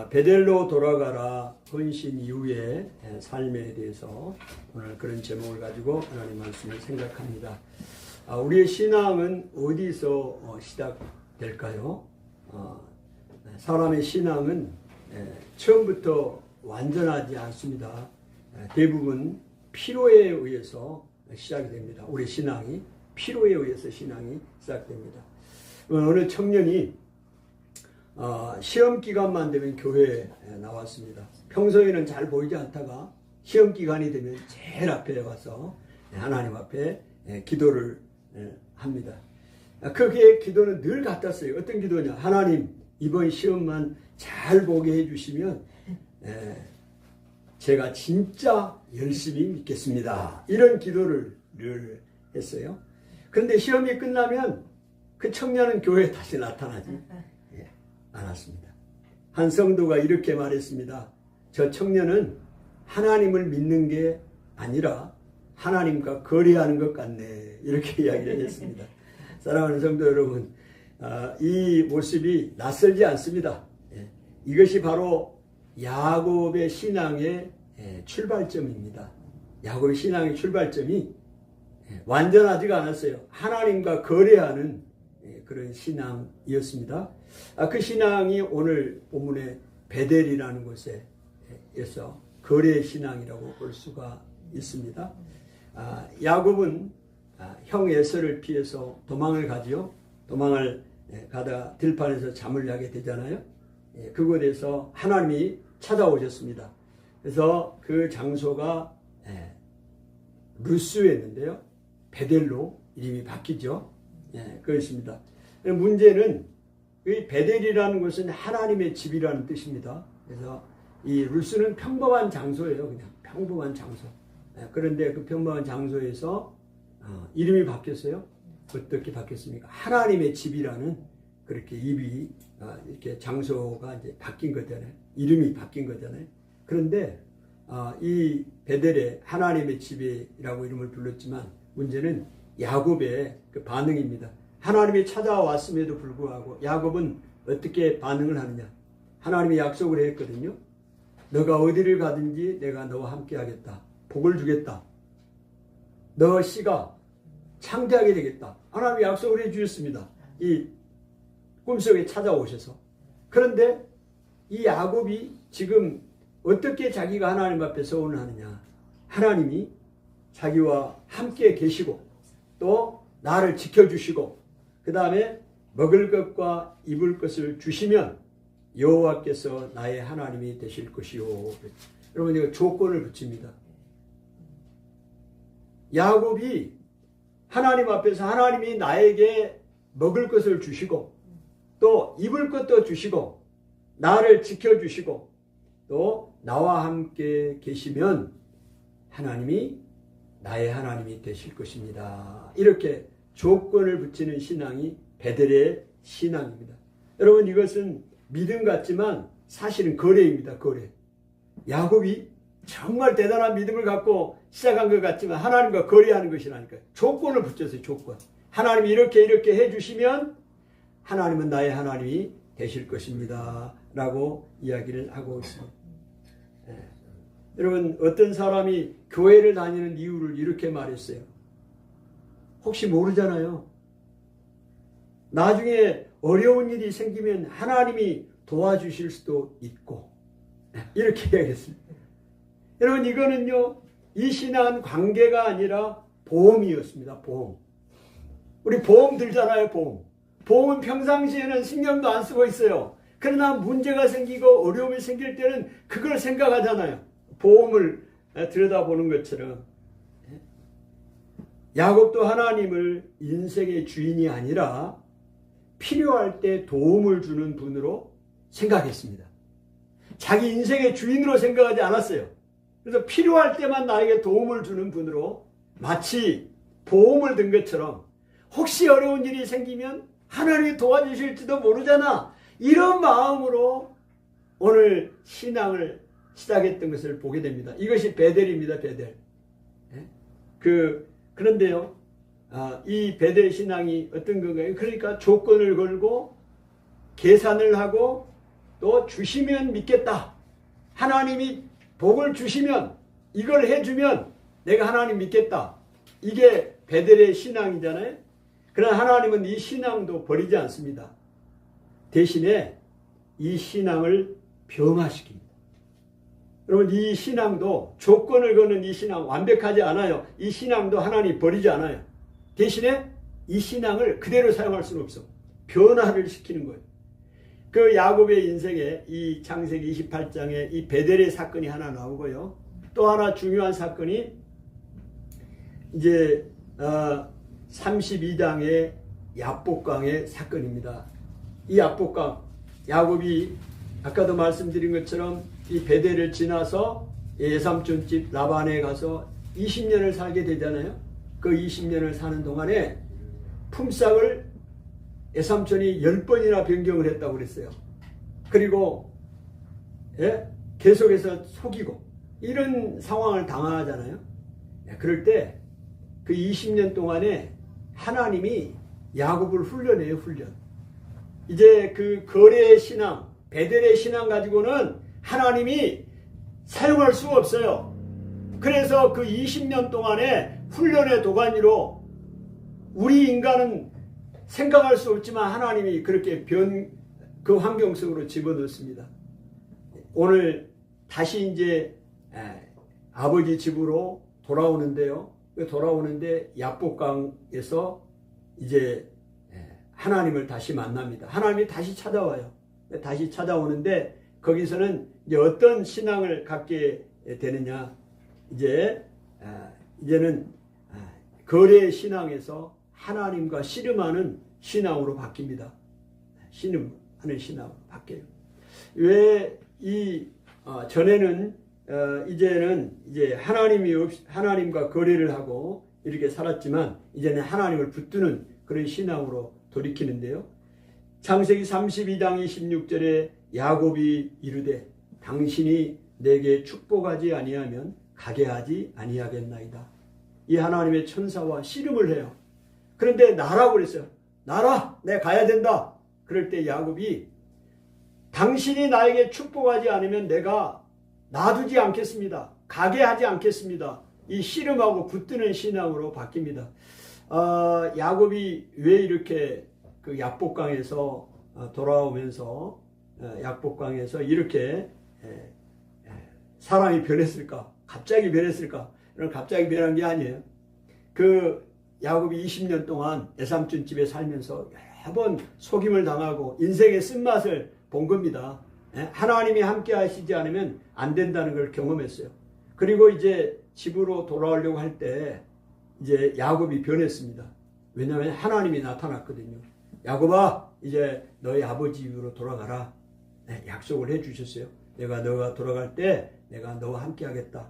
베델로 돌아가라 헌신 이후의 삶에 대해서 오늘 그런 제목을 가지고 하나님 말씀을 생각합니다. 우리의 신앙은 어디서 시작될까요? 사람의 신앙은 처음부터 완전하지 않습니다. 대부분 필요에 의해서 시작이 됩니다. 우리 신앙이 필요에 의해서 신앙이 시작됩니다. 어느 청년이 시험 기간만 되면 교회에 나왔습니다. 평소에는 잘 보이지 않다가 시험 기간이 되면 제일 앞에 와서 하나님 앞에 기도를 합니다. 그게 기도는 늘 같았어요. 어떤 기도냐? 하나님, 이번 시험만 잘 보게 해주시면 제가 진짜 열심히 믿겠습니다. 이런 기도를 늘 했어요. 그런데 시험이 끝나면 그 청년은 교회에 다시 나타나지 않았습니다. 한 성도가 이렇게 말했습니다. 저 청년은 하나님을 믿는 게 아니라 하나님과 거래하는 것 같네. 이렇게 이야기를 했습니다. 사랑하는 성도 여러분, 이 모습이 낯설지 않습니다. 이것이 바로 야곱의 신앙의 출발점입니다. 야곱의 신앙의 출발점이 완전하지가 않았어요. 하나님과 거래하는 그런 신앙이었습니다. 그 신앙이 오늘 본문의 베델이라는 곳에서 거래 신앙이라고 볼 수가 있습니다. 야곱은 형 에서를 피해서 도망을 가지요. 도망을 가다 들판에서 잠을 자게 되잖아요. 그곳에서 하나님이 찾아오셨습니다. 그래서 그 장소가 루스였는데요. 베델로 이름이 바뀌죠. 그렇습니다. 문제는 이 베델이라는 것은 하나님의 집이라는 뜻입니다. 그래서 이 루스는 평범한 장소예요. 그냥 평범한 장소. 그런데 그 평범한 장소에서 이름이 바뀌었어요. 어떻게 바뀌었습니까? 하나님의 집이라는 그렇게 입이 이렇게 장소가 이제 바뀐 거잖아요. 이름이 바뀐 거잖아요. 그런데 이 베델에 하나님의 집이라고 이름을 불렀지만 문제는 야곱의 그 반응입니다. 하나님이 찾아왔음에도 불구하고 야곱은 어떻게 반응을 하느냐? 하나님이 약속을 했거든요. 너가 어디를 가든지 내가 너와 함께 하겠다. 복을 주겠다. 너 씨가 창대하게 되겠다. 하나님이 약속을 해주셨습니다. 이 꿈속에 찾아오셔서. 그런데 이 야곱이 지금 어떻게 자기가 하나님 앞에 서원하느냐? 하나님이 자기와 함께 계시고 또 나를 지켜주시고 그 다음에 먹을 것과 입을 것을 주시면 여호와께서 나의 하나님이 되실 것이요. 여러분 이거 조건을 붙입니다. 야곱이 하나님 앞에서 하나님이 나에게 먹을 것을 주시고 또 입을 것도 주시고 나를 지켜주시고 또 나와 함께 계시면 하나님이 나의 하나님이 되실 것입니다. 이렇게 조건을 붙이는 신앙이 베델의 신앙입니다. 여러분 이것은 믿음 같지만 사실은 거래입니다. 거래. 야곱이 정말 대단한 믿음을 갖고 시작한 것 같지만 하나님과 거래하는 것이라니까요. 조건을 붙였어요. 조건. 하나님이 이렇게 해주시면 하나님은 나의 하나님이 되실 것입니다. 라고 이야기를 하고 있습니다. 여러분 어떤 사람이 교회를 다니는 이유를 이렇게 말했어요. 혹시 모르잖아요. 나중에 어려운 일이 생기면 하나님이 도와주실 수도 있고 이렇게 이야기했습니다. 여러분 이거는요 이 신앙은 관계가 아니라 보험이었습니다. 보험. 우리 보험 들잖아요. 보험은 평상시에는 신경도 안 쓰고 있어요. 그러나 문제가 생기고 어려움이 생길 때는 그걸 생각하잖아요. 보험을 들여다보는 것처럼 야곱도 하나님을 인생의 주인이 아니라 필요할 때 도움을 주는 분으로 생각했습니다. 자기 인생의 주인으로 생각하지 않았어요. 그래서 필요할 때만 나에게 도움을 주는 분으로 마치 보험을 든 것처럼 혹시 어려운 일이 생기면 하나님이 도와주실지도 모르잖아. 이런 마음으로 오늘 신앙을 시작했던 것을 보게 됩니다. 이것이 베델입니다. 베델. 그런데요. 이 베델 신앙이 어떤 건가요? 그러니까 조건을 걸고 계산을 하고 또 주시면 믿겠다. 하나님이 복을 주시면 이걸 해주면 내가 하나님 믿겠다. 이게 베델의 신앙이잖아요. 그러나 하나님은 이 신앙도 버리지 않습니다. 대신에 이 신앙을 변화시킵니다. 여러분 이 신앙도 조건을 거는 이 신앙 완벽하지 않아요. 이 신앙도 하나님 버리지 않아요. 대신에 이 신앙을 그대로 사용할 수는 없어. 변화를 시키는 거예요. 그 야곱의 인생에 이 창세기 28장에 이 베델의 사건이 하나 나오고요. 또 하나 중요한 사건이 이제 32장의 야복강의 사건입니다. 이 야복강, 야곱이 아까도 말씀드린 것처럼 이 베델을 지나서 예삼촌 집 라반에 가서 20년을 살게 되잖아요. 그 20년을 사는 동안에 품삯을 예삼촌이 10번이나 변경을 했다고 그랬어요. 그리고 계속해서 속이고 이런 상황을 당하잖아요. 그럴 때 그 20년 동안에 하나님이 야곱을 훈련해요. 훈련. 이제 그 거래의 신앙, 베델의 신앙 가지고는 하나님이 사용할 수가 없어요. 그래서 그 20년 동안에 훈련의 도가니로 우리 인간은 생각할 수 없지만 하나님이 그렇게 그 환경 속으로 집어넣습니다. 오늘 다시 이제 아버지 집으로 돌아오는데요. 돌아오는데 야복강에서 이제 하나님을 다시 만납니다. 하나님이 다시 찾아와요. 다시 찾아오는데 거기서는 이제 어떤 신앙을 갖게 되느냐. 이제는 거래의 신앙에서 하나님과 씨름하는 신앙으로 바뀝니다. 씨름하는 신앙으로 바뀌어요. 왜 전에는 이제는 이제 하나님과 거래를 하고 이렇게 살았지만 이제는 하나님을 붙드는 그런 신앙으로 돌이키는데요. 창세기 32장 26절에 야곱이 이르되 당신이 내게 축복하지 아니하면 가게 하지 아니하겠나이다. 이 하나님의 천사와 씨름을 해요. 그런데 나라고 그랬어요. 나라, 내가 가야 된다. 그럴 때 야곱이 당신이 나에게 축복하지 않으면 내가 놔두지 않겠습니다. 가게 하지 않겠습니다. 이 씨름하고 붙드는 신앙으로 바뀝니다. 야곱이 왜 이렇게 그 야복강에서 돌아오면서 야복강에서 이렇게 사람이 변했을까? 갑자기 변했을까? 갑자기 변한 게 아니에요. 그 야곱이 20년 동안 예삼촌 집에 살면서 여러 번 속임을 당하고 인생의 쓴맛을 본 겁니다. 하나님이 함께 하시지 않으면 안 된다는 걸 경험했어요. 그리고 이제 집으로 돌아오려고 할 때 이제 야곱이 변했습니다. 왜냐하면 하나님이 나타났거든요. 야곱아, 이제 너희 아버지 집으로 돌아가라. 약속을 해주셨어요. 너가 돌아갈 때 내가 너와 함께 하겠다.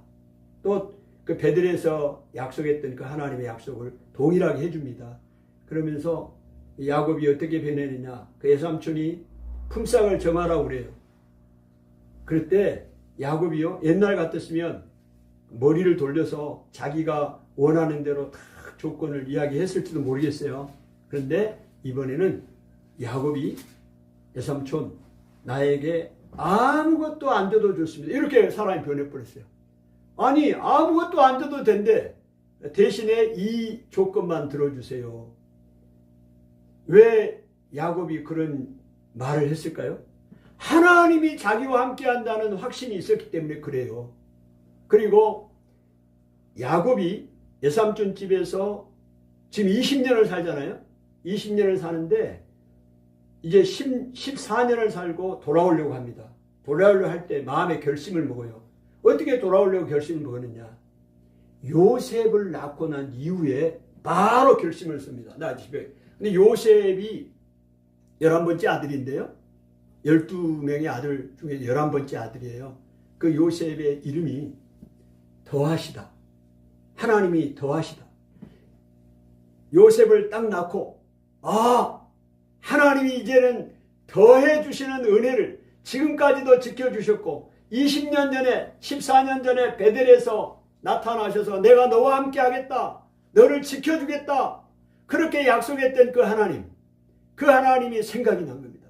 또 그 베들에서 약속했던 그 하나님의 약속을 동일하게 해줍니다. 그러면서 야곱이 어떻게 변했느냐. 그 예삼촌이 품삯을 정하라고 그래요. 그럴 때 야곱이요, 옛날 같았으면 머리를 돌려서 자기가 원하는 대로 다 조건을 이야기했을지도 모르겠어요. 그런데 이번에는 야곱이 예삼촌 나에게 아무것도 안 줘도 좋습니다. 이렇게 사람이 변해버렸어요. 아니 아무것도 안 줘도 된대. 대신에 이 조건만 들어주세요. 왜 야곱이 그런 말을 했을까요? 하나님이 자기와 함께 한다는 확신이 있었기 때문에 그래요. 그리고 야곱이 예삼촌 집에서 지금 20년을 살잖아요. 20년을 사는데 이제 14년을 살고 돌아오려고 합니다. 돌아오려고 할 때 마음의 결심을 먹어요. 어떻게 돌아오려고 결심을 먹었느냐. 요셉을 낳고 난 이후에 바로 결심을 씁니다. 나 집에. 근데 요셉이 11번째 아들인데요. 12명의 아들 중에 11번째 아들이에요. 그 요셉의 이름이 더하시다. 하나님이 더하시다. 요셉을 딱 낳고 하나님이 이제는 더해 주시는 은혜를 지금까지도 지켜주셨고 20년 전에 14년 전에 베델에서 나타나셔서 내가 너와 함께 하겠다. 너를 지켜주겠다. 그렇게 약속했던 그 하나님이 생각이 난 겁니다.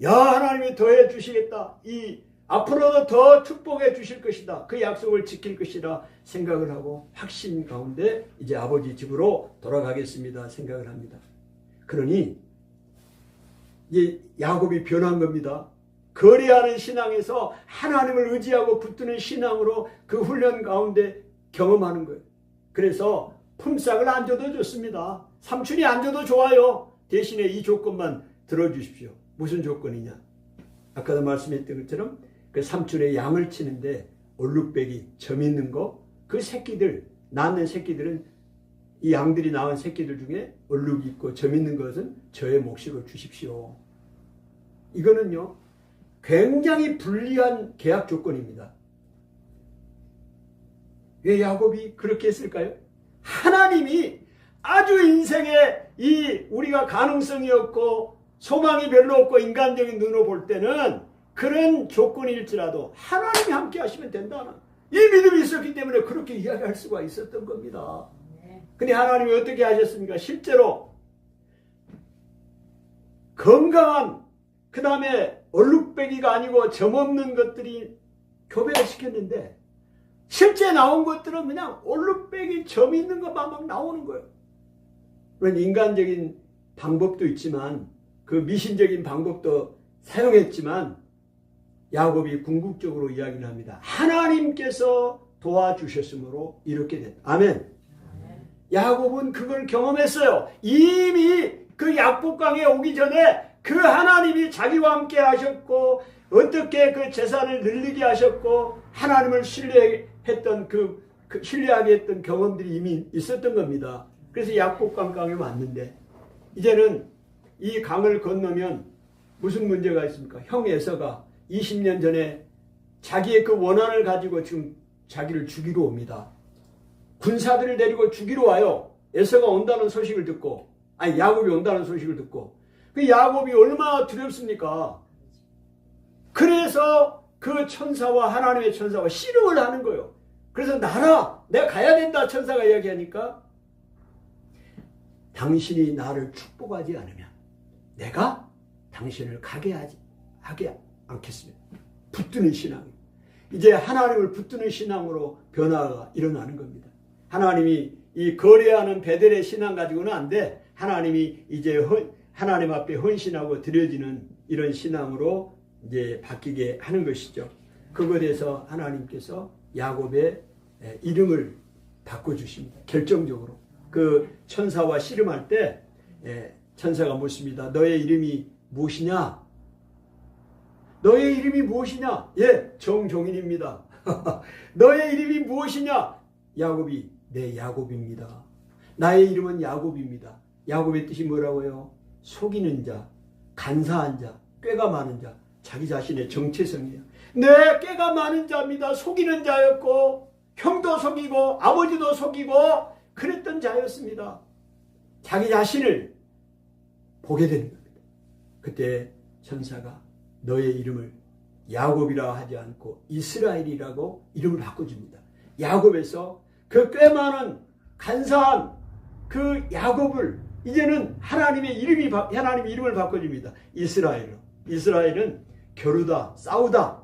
야, 하나님이 더해 주시겠다. 앞으로도 더 축복해 주실 것이다. 그 약속을 지킬 것이라 생각을 하고 확신 가운데 이제 아버지 집으로 돌아가겠습니다 생각을 합니다. 그러니 이제 야곱이 변한 겁니다. 거래하는 신앙에서 하나님을 의지하고 붙드는 신앙으로 그 훈련 가운데 경험하는 거예요. 그래서 품삯을 안 줘도 좋습니다. 삼촌이 안 줘도 좋아요. 대신에 이 조건만 들어주십시오. 무슨 조건이냐? 아까도 말씀했던 것처럼 그 삼촌의 양을 치는데 얼룩배기 점 있는 거, 그 새끼들, 낳는 새끼들은 이 양들이 낳은 새끼들 중에 얼룩이 있고 점 있는 것은 저의 몫으로 주십시오. 이거는요 굉장히 불리한 계약 조건입니다. 왜 야곱이 그렇게 했을까요? 하나님이 아주 인생에 우리가 가능성이 없고 소망이 별로 없고 인간적인 눈으로 볼 때는 그런 조건일지라도 하나님이 함께 하시면 된다. 이 믿음이 있었기 때문에 그렇게 이야기할 수가 있었던 겁니다. 근데 하나님이 어떻게 하셨습니까? 실제로 건강한, 그 다음에 얼룩배기가 아니고 점없는 것들이 교배를 시켰는데 실제 나온 것들은 그냥 얼룩배기 점 있는 것만 막 나오는 거예요. 물론 인간적인 방법도 있지만 그 미신적인 방법도 사용했지만 야곱이 궁극적으로 이야기를 합니다. 하나님께서 도와주셨으므로 이렇게 됐다. 아멘. 야곱은 그걸 경험했어요. 이미 그 약복강에 오기 전에 그 하나님이 자기와 함께 하셨고 어떻게 그 재산을 늘리게 하셨고 하나님을 신뢰했던 신뢰하게 했던 경험들이 이미 있었던 겁니다. 그래서 약복강에 왔는데 이제는 이 강을 건너면 무슨 문제가 있습니까? 형 에서가 20년 전에 자기의 그 원한을 가지고 지금 자기를 죽이러 옵니다. 군사들을 데리고 죽이러 와요. 에서가 온다는 소식을 듣고, 야곱이 온다는 소식을 듣고. 그 야곱이 얼마나 두렵습니까? 그래서 그 천사와 하나님의 천사와 씨름을 하는 거예요. 그래서 나라, 내가 가야 된다 천사가 이야기하니까 당신이 나를 축복하지 않으면 내가 당신을 가게 하지 않겠습니다. 붙드는 신앙. 이제 하나님을 붙드는 신앙으로 변화가 일어나는 겁니다. 하나님이 이 거래하는 베델의 신앙 가지고는 안 돼. 하나님이 이제 하나님 앞에 헌신하고 드려지는 이런 신앙으로 이제 바뀌게 하는 것이죠. 그것에서 하나님께서 야곱의 이름을 바꿔주십니다. 결정적으로. 그 천사와 씨름할 때 천사가 묻습니다. 너의 이름이 무엇이냐? 너의 이름이 무엇이냐? 예, 정종인입니다. 너의 이름이 무엇이냐? 야곱이 내 야곱입니다. 나의 이름은 야곱입니다. 야곱의 뜻이 뭐라고요? 속이는 자, 간사한 자, 꾀가 많은 자. 자기 자신의 정체성이에요. 네, 꾀가 많은 자입니다. 속이는 자였고 형도 속이고 아버지도 속이고 그랬던 자였습니다. 자기 자신을 보게 되는 겁니다. 그때 천사가 너의 이름을 야곱이라 하지 않고 이스라엘이라고 이름을 바꿔줍니다. 야곱에서 그 꽤 많은 간사한 그 야곱을 이제는 하나님 이름을 바꿔줍니다. 이스라엘로. 이스라엘은 겨루다, 싸우다.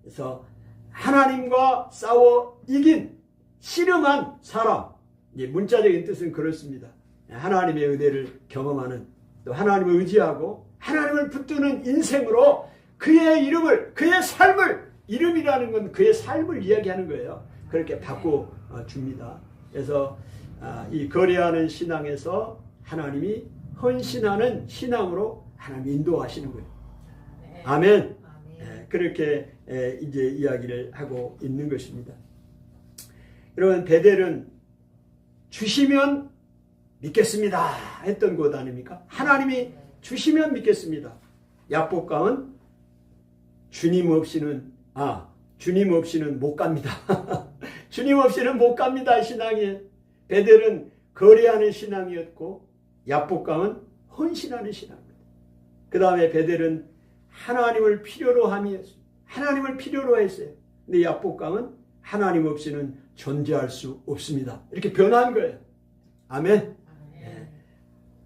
그래서 하나님과 싸워 이긴 씨름한 사람. 문자적인 뜻은 그렇습니다. 하나님의 은혜를 경험하는, 또 하나님을 의지하고 하나님을 붙드는 인생으로 그의 이름을, 그의 삶을, 이름이라는 건 그의 삶을 이야기하는 거예요. 그렇게 바꿔줍니다. 그래서 이 거래하는 신앙에서 하나님이 헌신하는 신앙으로 하나님 인도하시는 거예요. 아멘. 그렇게 이제 이야기를 하고 있는 것입니다. 여러분, 베델은 주시면 믿겠습니다 했던 곳 아닙니까? 하나님이 주시면 믿겠습니다. 약복강은 주님 없이는 못 갑니다. 주님 없이는 못 갑니다. 신앙이. 베델은 거래하는 신앙이었고 약복강은 헌신하는 신앙입니다. 그 다음에 베델은 하나님을 필요로 함이었어요. 하나님을 필요로 했어요. 근데 약복강은 하나님 없이는 존재할 수 없습니다. 이렇게 변한 거예요. 아멘.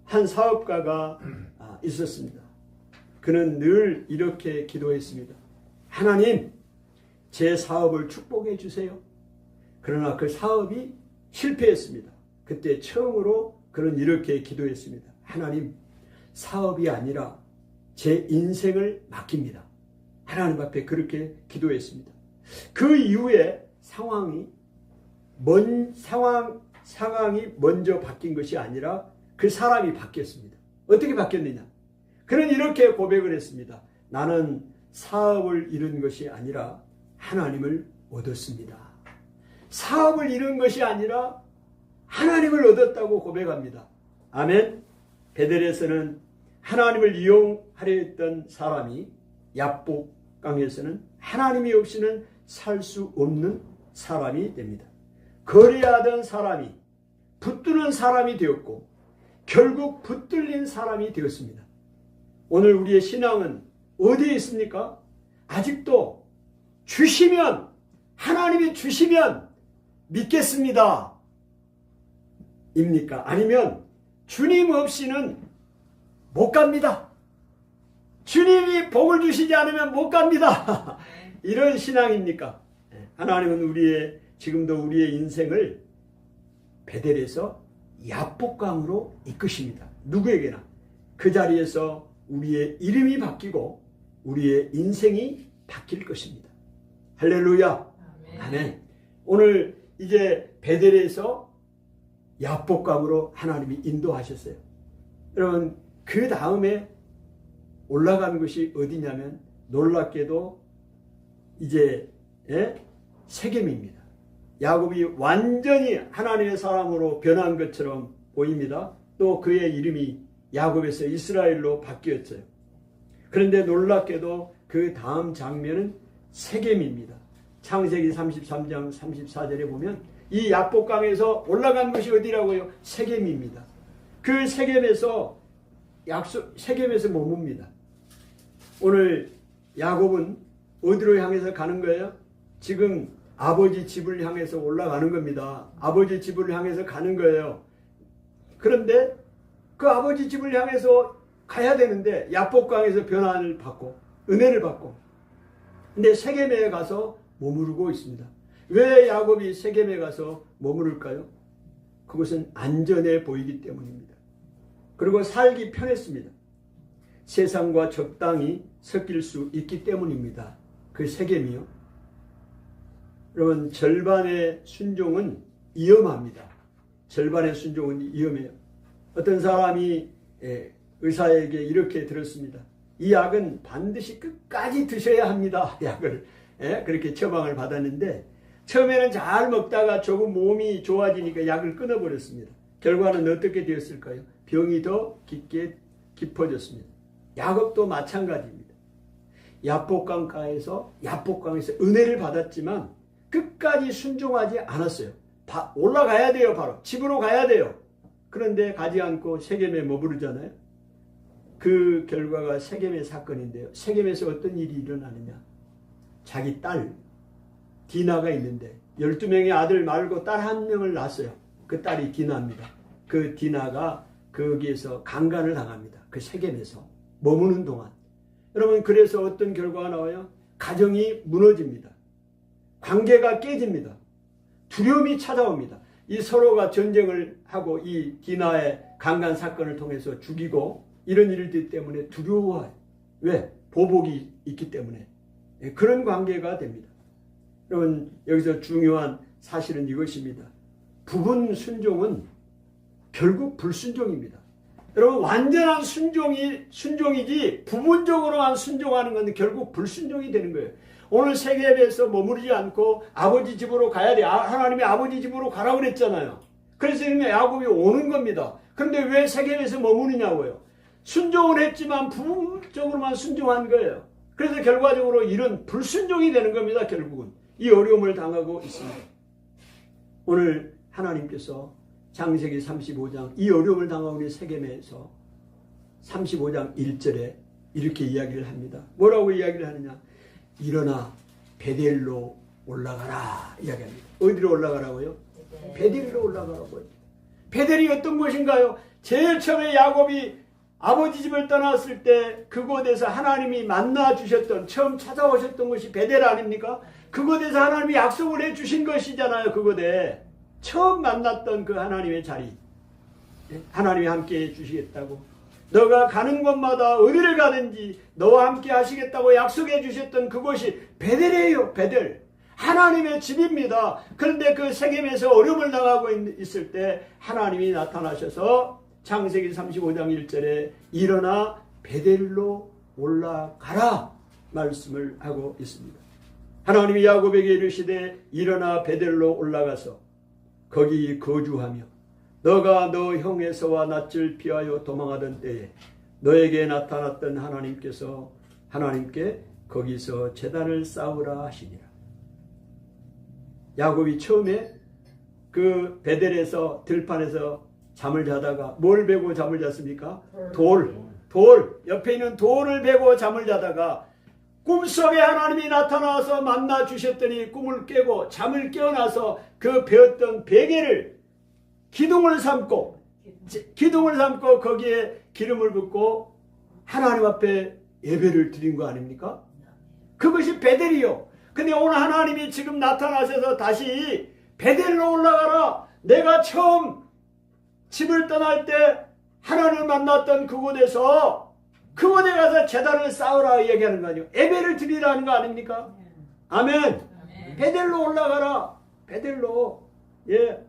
한 사업가가 있었습니다. 그는 늘 이렇게 기도했습니다. 하나님, 제 사업을 축복해 주세요. 그러나 그 사업이 실패했습니다. 그때 처음으로 그는 이렇게 기도했습니다. 하나님, 사업이 아니라 제 인생을 맡깁니다. 하나님 앞에 그렇게 기도했습니다. 그 이후에 상황이 먼저 바뀐 것이 아니라 그 사람이 바뀌었습니다. 어떻게 바뀌었느냐? 그는 이렇게 고백을 했습니다. 나는 사업을 잃은 것이 아니라 하나님을 얻었습니다. 사업을 잃은 것이 아니라 하나님을 얻었다고 고백합니다. 아멘. 베델에서는 하나님을 이용하려 했던 사람이 야복강에서는 하나님이 없이는 살 수 없는 사람이 됩니다. 거래하던 사람이 붙드는 사람이 되었고 결국 붙들린 사람이 되었습니다. 오늘 우리의 신앙은 어디에 있습니까? 아직도 주시면, 하나님이 주시면 믿겠습니다 입니까? 아니면 주님 없이는 못 갑니다. 주님이 복을 주시지 않으면 못 갑니다. 이런 신앙입니까? 하나님은 지금도 우리의 인생을 베델에서 야복강으로 이끄십니다. 누구에게나. 그 자리에서 우리의 이름이 바뀌고 우리의 인생이 바뀔 것입니다. 할렐루야. 아멘. 오늘 이제 베델에서 야복강으로 하나님이 인도하셨어요. 여러분, 그 다음에 올라간 것이 어디냐면 놀랍게도 이제 세겜입니다. 야곱이 완전히 하나님의 사람으로 변한 것처럼 보입니다. 또 그의 이름이 야곱에서 이스라엘로 바뀌었어요. 그런데 놀랍게도 그 다음 장면은 세겜입니다. 창세기 33장 34절에 보면 이 야복강에서 올라간 것이 어디라고요? 세겜입니다. 그 세겜에서 머뭅니다. 오늘 야곱은 어디로 향해서 가는 거예요? 지금 아버지 집을 향해서 올라가는 겁니다. 아버지 집을 향해서 가는 거예요. 그런데 그 아버지 집을 향해서 가야 되는데 야복강에서 변화를 받고 은혜를 받고, 근데 세겜에 가서 머무르고 있습니다. 왜 야곱이 세겜에 가서 머무를까요? 그것은 안전해 보이기 때문입니다. 그리고 살기 편했습니다. 세상과 적당히 섞일 수 있기 때문입니다. 그 세겜이요. 여러분, 절반의 순종은 위험합니다. 절반의 순종은 위험해요. 어떤 사람이 의사에게 이렇게 들었습니다. 이 약은 반드시 끝까지 드셔야 합니다. 약을 그렇게 처방을 받았는데 처음에는 잘 먹다가 조금 몸이 좋아지니까 약을 끊어버렸습니다. 결과는 어떻게 되었을까요? 병이 더 깊어졌습니다. 야곱도 마찬가지입니다. 야복강에서 은혜를 받았지만 끝까지 순종하지 않았어요. 올라가야 돼요. 바로 집으로 가야 돼요. 그런데 가지 않고 세겜에 머무르잖아요. 그 결과가 세겜의 사건인데요. 세겜에서 어떤 일이 일어나느냐. 자기 딸 디나가 있는데 12명의 아들 말고 딸 한 명을 낳았어요. 그 딸이 디나입니다. 그 디나가 거기에서 강간을 당합니다. 그 세겜에서 머무는 동안. 여러분, 그래서 어떤 결과가 나와요? 가정이 무너집니다. 관계가 깨집니다. 두려움이 찾아옵니다. 이 서로가 전쟁을 하고 이 디나의 강간 사건을 통해서 죽이고 이런 일들 때문에 두려워해요. 왜? 보복이 있기 때문에. 그런 관계가 됩니다. 여러분, 여기서 중요한 사실은 이것입니다. 부분 순종은 결국 불순종입니다. 여러분, 완전한 순종이지 부분적으로만 순종하는 건 결국 불순종이 되는 거예요. 오늘 세겜에서 머무르지 않고 아버지 집으로 가야 돼. 하나님이 아버지 집으로 가라고 그랬잖아요. 그래서 야곱이 오는 겁니다. 그런데 왜 세겜에서 머무르냐고요. 순종을 했지만 부분적으로만 순종한 거예요. 그래서 결과적으로 이런 불순종이 되는 겁니다. 결국은 이 어려움을 당하고 있습니다. 오늘 하나님께서 창세기 35장 이 어려움을 당하고 있는 세겜에서 35장 1절에 이렇게 이야기를 합니다. 뭐라고 이야기를 하느냐. 일어나 베델로 올라가라 이야기합니다. 어디로 올라가라고요? 베델로 올라가라고요. 베델이 어떤 곳인가요? 제일 처음에 야곱이 아버지 집을 떠났을 때 그곳에서 하나님이 만나 주셨던, 처음 찾아오셨던 곳이 베델 아닙니까? 그곳에서 하나님이 약속을 해 주신 것이잖아요. 그곳에 처음 만났던 그 하나님의 자리, 하나님이 함께 해 주시겠다고, 너가 가는 곳마다 어디를 가든지 너와 함께 하시겠다고 약속해 주셨던 그곳이 베델이에요. 베델, 하나님의 집입니다. 그런데 그 세겜에서 어려움을 당하고 있을 때 하나님이 나타나셔서 창세기 35장 1절에 일어나 베델로 올라가라 말씀을 하고 있습니다. 하나님이 야곱에게 이르시되 일어나 베델로 올라가서 거기 거주하며 너가 너 형 에서와 낯을 피하여 도망하던 때에 너에게 나타났던 하나님께 거기서 제단을 쌓으라 하시니라. 야곱이 처음에 그 베델에서 들판에서 잠을 자다가 뭘 베고 잠을 잤습니까? 돌. 옆에 있는 돌을 베고 잠을 자다가 꿈속에 하나님이 나타나서 만나 주셨더니 꿈을 깨고 잠을 깨어나서 그 베었던 베개를 기둥을 삼고 거기에 기름을 붓고 하나님 앞에 예배를 드린 거 아닙니까? 그것이 베델이요. 근데 오늘 하나님이 지금 나타나셔서 다시 베델로 올라가라. 내가 처음 집을 떠날 때 하나님을 만났던 그곳에 가서 제단을 쌓으라 얘기하는 거 아니에요. 예배를 드리라는 거 아닙니까? 아멘. 베델로 올라가라. 베델로. 예.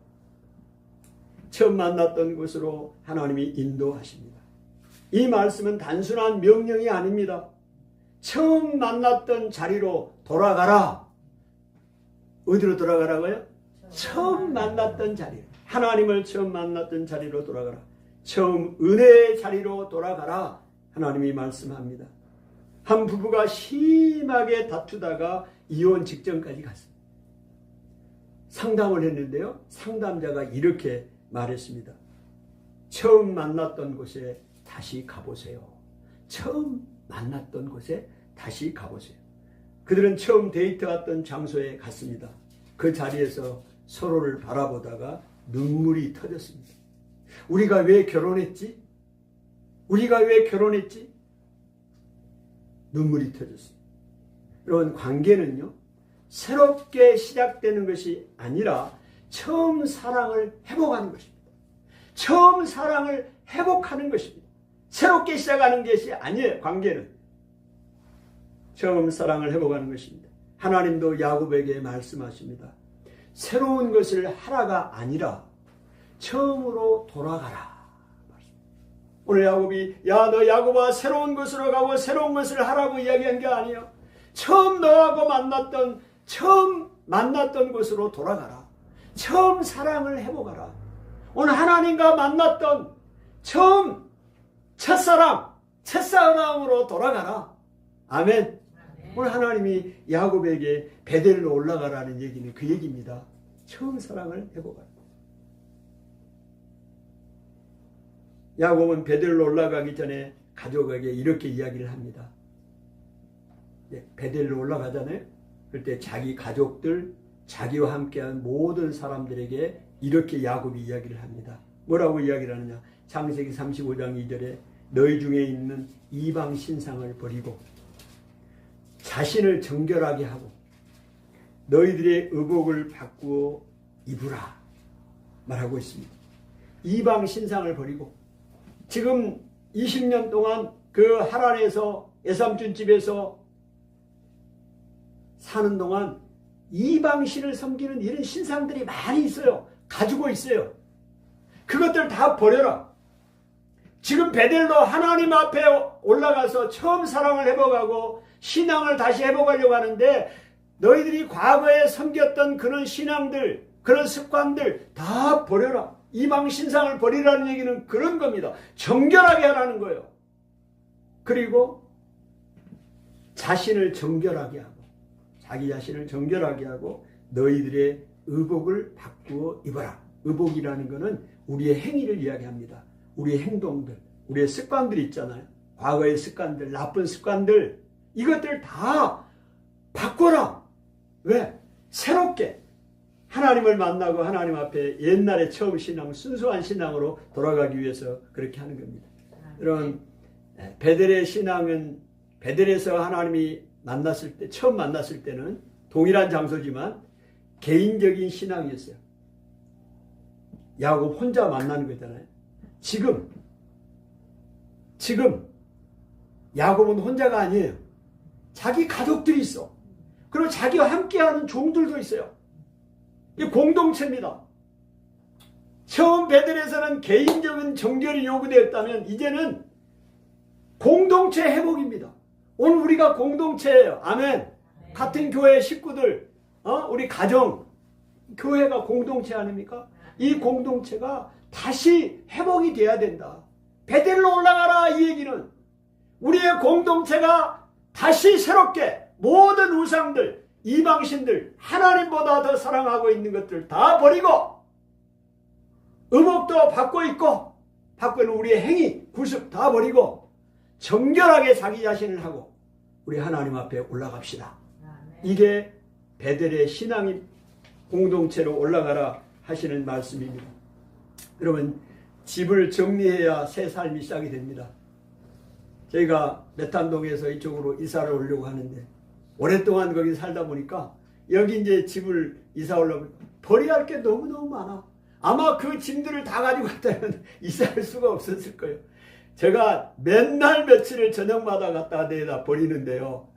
처음 만났던 곳으로 하나님이 인도하십니다. 이 말씀은 단순한 명령이 아닙니다. 처음 만났던 자리로 돌아가라. 어디로 돌아가라고요? 처음 만났던 자리. 하나님을 처음 만났던 자리로 돌아가라. 처음 은혜의 자리로 돌아가라. 하나님이 말씀합니다. 한 부부가 심하게 다투다가 이혼 직전까지 갔습니다. 상담을 했는데요. 상담자가 이렇게 말했습니다. 처음 만났던 곳에 다시 가보세요. 처음 만났던 곳에 다시 가보세요. 그들은 처음 데이트 갔던 장소에 갔습니다. 그 자리에서 서로를 바라보다가 눈물이 터졌습니다. 우리가 왜 결혼했지? 눈물이 터졌습니다. 여러분, 관계는요, 새롭게 시작되는 것이 아니라 처음 사랑을 회복하는 것입니다. 처음 사랑을 회복하는 것입니다. 새롭게 시작하는 것이 아니에요. 관계는 처음 사랑을 회복하는 것입니다. 하나님도 야곱에게 말씀하십니다. 새로운 것을 하라가 아니라 처음으로 돌아가라. 오늘 야곱이 너 야곱아 새로운 것으로 가고 새로운 것을 하라고 이야기한 게 아니에요. 처음 너하고 처음 만났던 곳으로 돌아가라. 처음 사랑을 회복하라. 오늘 하나님과 만났던 처음 첫사랑으로 돌아가라. 아멘. 오늘 하나님이 야곱에게 베델로 올라가라는 얘기는 그 얘기입니다. 처음 사랑을 회복하라. 야곱은 베델로 올라가기 전에 가족에게 이렇게 이야기를 합니다. 베델로 올라가잖아요. 그럴 때 자기 가족들, 자기와 함께한 모든 사람들에게 이렇게 야곱이 이야기를 합니다. 뭐라고 이야기를 하느냐? 창세기 35장 2절에 너희 중에 있는 이방 신상을 버리고 자신을 정결하게 하고 너희들의 의복을 바꾸어 입으라 말하고 있습니다. 이방 신상을 버리고 지금 20년 동안 그 하란에서 외삼촌 집에서 사는 동안 이방신을 섬기는 이런 신상들이 많이 있어요. 가지고 있어요. 그것들 다 버려라. 지금 베델로 하나님 앞에 올라가서 처음 사랑을 회복하고 신앙을 다시 회복하려고 하는데 너희들이 과거에 섬겼던 그런 신앙들, 그런 습관들 다 버려라. 이방 신상을 버리라는 얘기는 그런 겁니다. 정결하게 하라는 거예요. 그리고 자신을 정결하게 하고 자기 자신을 정결하게 하고 너희들의 의복을 바꾸어 입어라. 의복이라는 것은 우리의 행위를 이야기합니다. 우리의 행동들, 우리의 습관들이 있잖아요. 과거의 습관들, 나쁜 습관들 이것들 다 바꿔라. 왜? 새롭게 하나님을 만나고 하나님 앞에 옛날에 처음 신앙, 순수한 신앙으로 돌아가기 위해서 그렇게 하는 겁니다. 이런 베델의 신앙은 베델에서 하나님이 만났을 때 처음 만났을 때는 동일한 장소지만 개인적인 신앙이었어요. 야곱 혼자 만나는 거잖아요. 지금 야곱은 혼자가 아니에요. 자기 가족들이 있어. 그리고 자기와 함께하는 종들도 있어요. 이 공동체입니다. 처음 베델에서는 개인적인 정결이 요구되었다면 이제는 공동체 회복입니다. 오늘 우리가 공동체예요. 아멘. 같은 교회 식구들, 우리 가정, 교회가 공동체 아닙니까? 이 공동체가 다시 회복이 돼야 된다. 베델로 올라가라 이 얘기는 우리의 공동체가 다시 새롭게 모든 우상들, 이방신들, 하나님보다 더 사랑하고 있는 것들 다 버리고 음욕도 받고 있고 우리의 행위, 구습 다 버리고 정결하게 자기 자신을 하고 우리 하나님 앞에 올라갑시다. 이게 베델의 신앙인 공동체로 올라가라 하시는 말씀입니다. 여러분 집을 정리해야 새 삶이 시작이 됩니다. 저희가 메탄동에서 이쪽으로 이사를 오려고 하는데 오랫동안 거기 살다 보니까 여기 이제 집을 이사 오려면 버려야 할 게 너무너무 많아. 아마 그 짐들을 다 가지고 갔다면 이사할 수가 없었을 거예요. 제가 맨날 며칠을 저녁마다 갖다가 내다 버리는데요.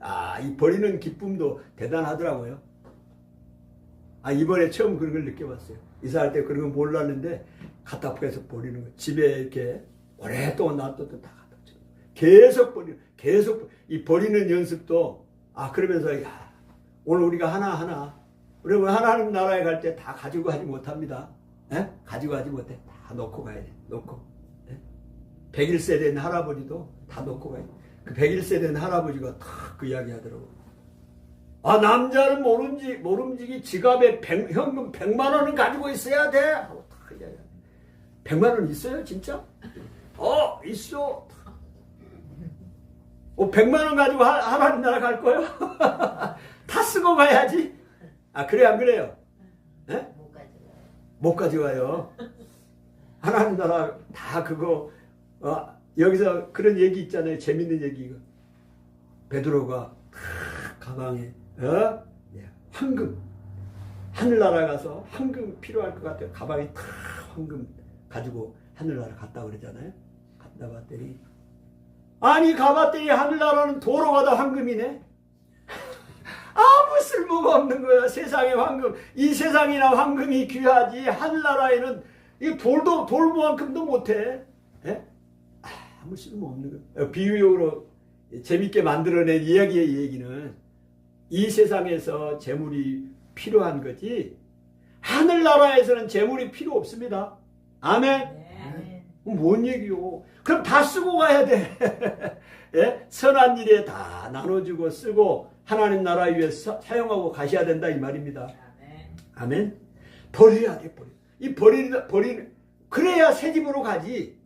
이 버리는 기쁨도 대단하더라고요. 이번에 처음 그런 걸 느껴봤어요. 이사할 때 그런 건 몰랐는데 갖다 계속 버리는 거. 집에 이렇게 오랫동안 놔뒀던 다 갖다 버리는 거. 계속 이 버리는 연습도 그러면서 오늘 우리가 하나하나 여러분 하나님 나라에 갈 때 다 가지고 가지 못합니다. 가지고 가지 못해. 다 놓고 가야 돼. 놓고. 101세 된 할아버지도 다 놓고 가야 돼. 그 101세 된 할아버지가 탁 그 이야기 하더라고. 남자는 모름지기 지갑에 현금 100만 원은 가지고 있어야 돼. 하고 탁 이야기. 100만 원 있어요, 진짜? 있어. 100만 원 가지고 하나님 나라 갈 거예요? 다 쓰고 가야지. 그래 안 그래요? 못 가져가요. 하나님 나라 다 그거 여기서 그런 얘기 있잖아요. 재밌는 얘기. 베드로가 가방에 황금 하늘나라 가서 황금 필요할 것 같아요. 가방에 탁 황금 가지고 하늘나라 갔다 그러잖아요. 갔다 봤더니 가봤더니 하늘나라는 도로가 다 황금이네. 아무 쓸모가 없는 거야. 세상에 황금. 이 세상이나 황금이 귀하지 하늘나라에는 이 돌만큼도 못해. 아무 쓸모없는 거야. 비유용으로 재밌게 만들어낸 이야기의 얘기는 이 세상에서 재물이 필요한 거지 하늘나라에서는 재물이 필요 없습니다. 아멘. 뭔 얘기요? 그럼 다 쓰고 가야 돼. 선한 일에 다 나눠주고 쓰고 하나님 나라 위해서 사용하고 가셔야 된다 이 말입니다. 아멘. 버려야 돼. 이 버리는 그래야 새 집으로 가지.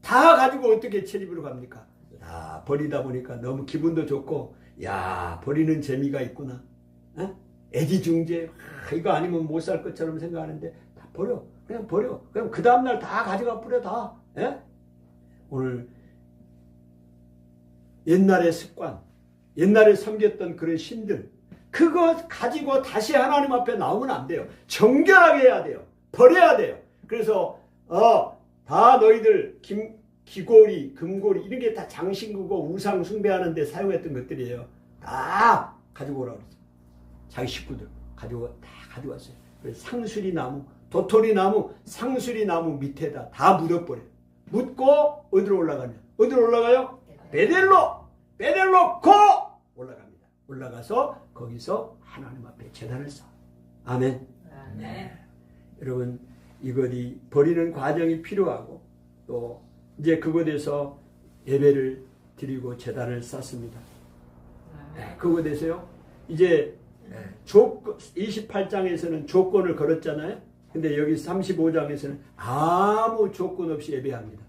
다 가지고 어떻게 새 집으로 갑니까? 다 버리다 보니까 너무 기분도 좋고 버리는 재미가 있구나. 애지중지 이거 아니면 못 살 것처럼 생각하는데 다 버려. 그냥 버려. 그럼 그 다음날 다 가져가 버려 다. 오늘 옛날의 습관, 옛날에 섬겼던 그런 신들 그거 가지고 다시 하나님 앞에 나오면 안 돼요. 정결하게 해야 돼요. 버려야 돼요. 그래서 다 너희들 귀고리, 금고리 이런 게 다 장신구고 우상 숭배하는 데 사용했던 것들이에요. 다 가지고 오라고 그랬어요. 자기 식구들 다 가져왔어요. 그래서 상수리 나무, 도토리 나무, 상수리 나무 밑에다 다 묻어버려요. 묻고 어디로 올라가냐? 어디로 올라가요? 베델로 고 올라갑니다. 올라가서 거기서 하나님 앞에 제단을 쌓아. 아멘. 여러분 이것이 버리는 과정이 필요하고 또 이제 그곳에서 예배를 드리고 제단을 쌓습니다. 그곳에서요 이제 28장에서는 조건을 걸었잖아요. 근데 여기 35장에서는 아무 조건 없이 예배합니다.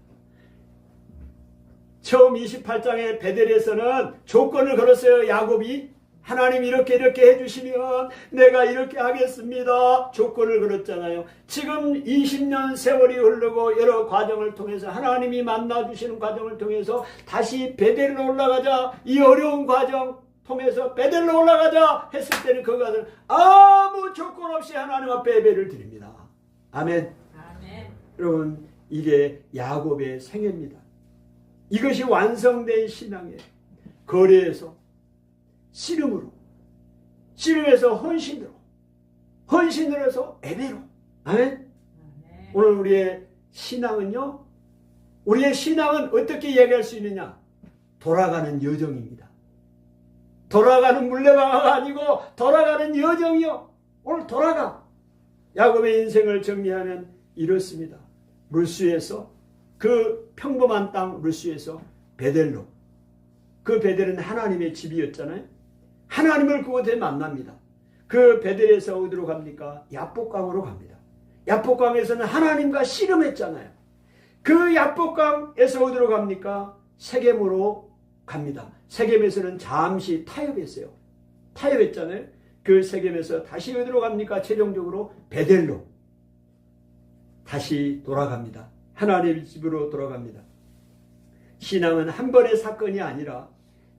처음 28장의 베델에서는 조건을 걸었어요. 야곱이 하나님 이렇게 해주시면 내가 이렇게 하겠습니다. 조건을 걸었잖아요. 지금 20년 세월이 흐르고 여러 과정을 통해서 하나님이 만나주시는 과정을 통해서 다시 베델로 올라가자. 이 어려운 과정 통해서 베델로 올라가자 했을 때는 그것은 아무 조건 없이 하나님 앞에 예배를 드립니다. 아멘. 아멘. 여러분, 이게 야곱의 생애입니다. 이것이 완성된 신앙이에요. 거리에서 씨름으로, 씨름에서 헌신으로 해서 예배로. 아멘. 오늘 우리의 신앙은요, 우리의 신앙은 어떻게 얘기할 수 있느냐? 돌아가는 여정입니다. 돌아가는 물레방아가 아니고 돌아가는 여정이요. 오늘 돌아가. 야곱의 인생을 정리하면 이렇습니다. 루스에서, 그 평범한 땅 루스에서 베델로. 그 베델은 하나님의 집이었잖아요. 하나님을 그곳에 만납니다. 그 베델에서 어디로 갑니까? 야복강으로 갑니다. 야복강에서는 하나님과 씨름했잖아요. 그 야복강에서 어디로 갑니까? 세겜으로 갑니다. 세겜에서는 잠시 타협했어요. 타협했잖아요. 그 세겜에서 다시 어디로 갑니까? 최종적으로 베델로 다시 돌아갑니다. 하나님의 집으로 돌아갑니다. 신앙은 한 번의 사건이 아니라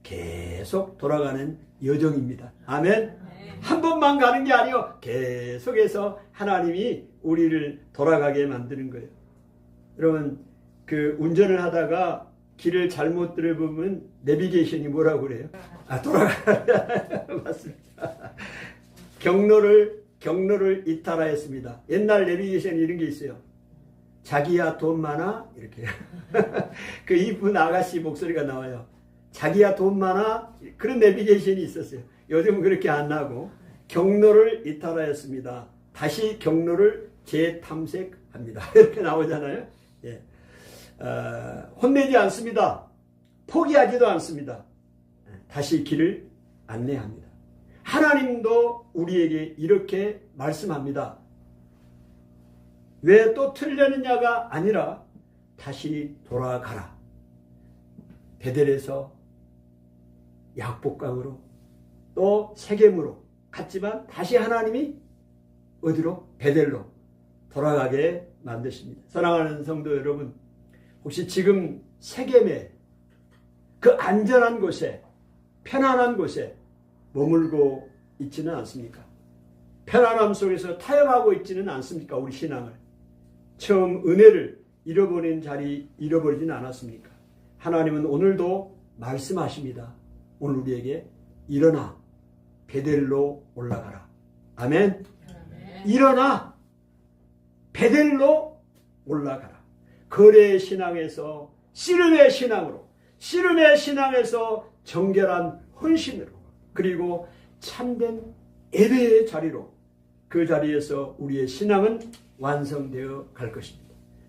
계속 돌아가는 여정입니다. 아멘. 한 번만 가는 게 아니요, 계속해서 하나님이 우리를 돌아가게 만드는 거예요. 여러분, 그 운전을 하다가 길을 잘못 들어보면 내비게이션이 뭐라고 그래요? 돌아가. 맞습니다. 경로를 이탈하였습니다. 옛날 내비게이션 이런 게 있어요. 자기야 돈 많아? 이렇게. 그 이쁜 아가씨 목소리가 나와요. 자기야 돈 많아? 그런 내비게이션이 있었어요. 요즘은 그렇게 안 나고, 경로를 이탈하였습니다. 다시 경로를 재탐색합니다. 이렇게 나오잖아요. 예. 혼내지 않습니다. 포기하지도 않습니다. 다시 길을 안내합니다. 하나님도 우리에게 이렇게 말씀합니다. 왜 또 틀렸느냐가 아니라 다시 돌아가라. 베델에서 야복강으로 또 세겜으로 갔지만 다시 하나님이 어디로? 베델로 돌아가게 만드십니다. 사랑하는 성도 여러분, 혹시 지금 세겜에 그 안전한 곳에, 편안한 곳에 머물고 있지는 않습니까? 편안함 속에서 타협하고 있지는 않습니까? 우리 신앙을. 처음 은혜를 잃어버린 자리 잃어버리진 않았습니까? 하나님은 오늘도 말씀하십니다. 오늘 우리에게 일어나 베델로 올라가라. 아멘. 일어나 베델로 올라가라. 거래의 신앙에서 씨름의 신앙으로, 씨름의 신앙에서 정결한 헌신으로, 그리고 참된 예배의 자리로, 그 자리에서 우리의 신앙은 완성되어 갈 것입니다.